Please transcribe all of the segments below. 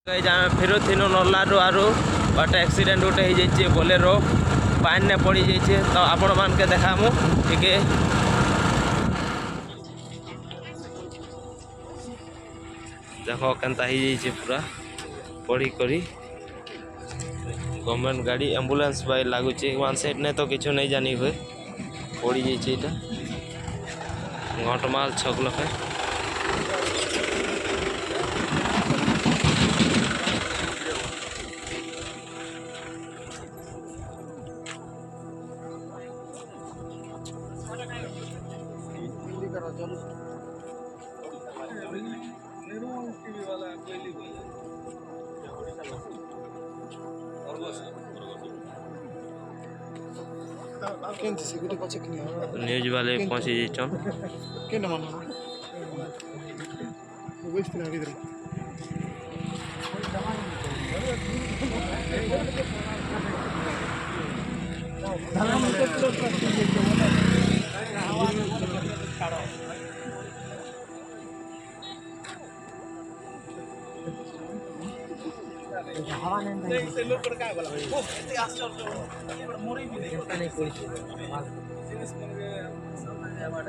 फेरुथिनु नल्लारू आरु गोटे एक्सीडेंट गोटे हो जाइए बोलेरो पानी ने पड़ जाइए तो आपण मान के देखामु टिके देखो केनता हो जाइए पूरा पड़ी करी गवर्नमेंट गाड़ी एम्बुलेंस बाई लगुच वन साइड ने तो किछु नहीं जानी हुए पड़ जाइए घटमाल छक लखे न्यूज वाले पहुंची जाइछन केना मन वेस्ट ना गिदर हवा नहीं से लोग का बोला ओ ऐसे आश्चर्य मोरी भी नहीं कोई सीरीज बन गए सामने अवार्ड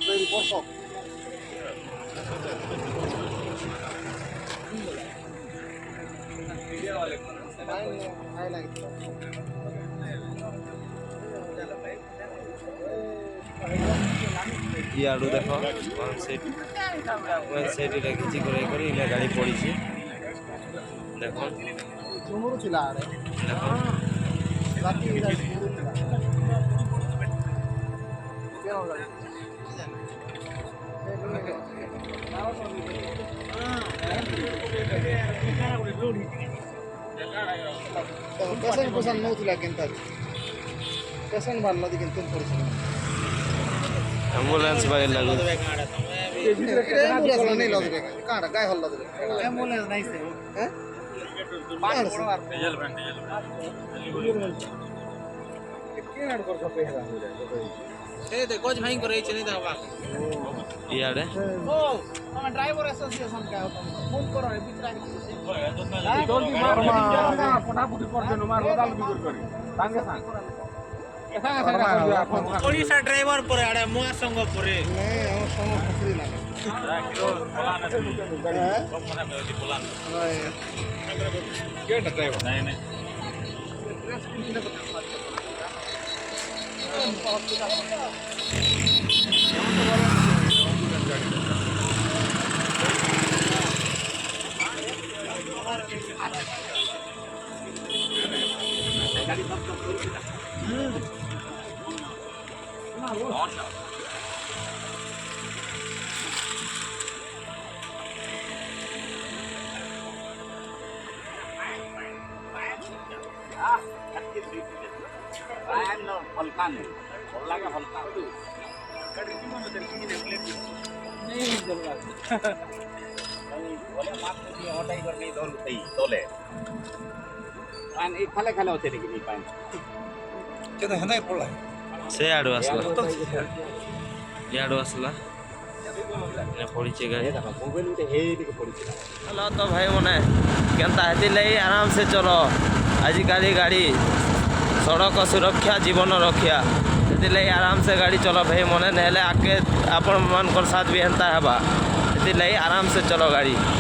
वेरी परफेक्ट वीडियो वाले आई लाइक याडू देखो वन साइड रे खिची करी इले गाड़ी पड़ी छी देखो सुमुरु चिला रे देखो बाकी इधर सुमुरु चिला क्या हो रहा है पसंद नौथिला केनता पसंद बारला दी केनता पड़छ एम्बुलेंस बाई लागु एम्बुलेंस नहीं लग रे काडा गाय हल्ला दे एम्बुलेंस नहीं से हैं पानी बड़ो डीजल के ऐड कर सकते हैं ए देखो भाई को रही चली दवा याडे ओ हम ड्राइवर एसोसिएशन का फोन करो है बिचरा जल्दी मार फटाफट कर देनो मार बदल भी करी संगे संग ओडिशा ड्राइवर पर आड़े मुआ संग परे नहीं हम संग फसली ना के ड्राइवर नहीं नहीं से आडू आसला याडू आसला ने पड़ी छी गाड़ी चलो तो भाई मने केनता हेति लई आराम से चलो आजिकाली गाड़ी सड़क सुरक्षा जीवन रक्षा हेति लई आराम से गाड़ी चलो भाई मने नेले आके आपण मन कर साथ भी हेंता हेबा हेति लई आराम से चलो गाड़ी।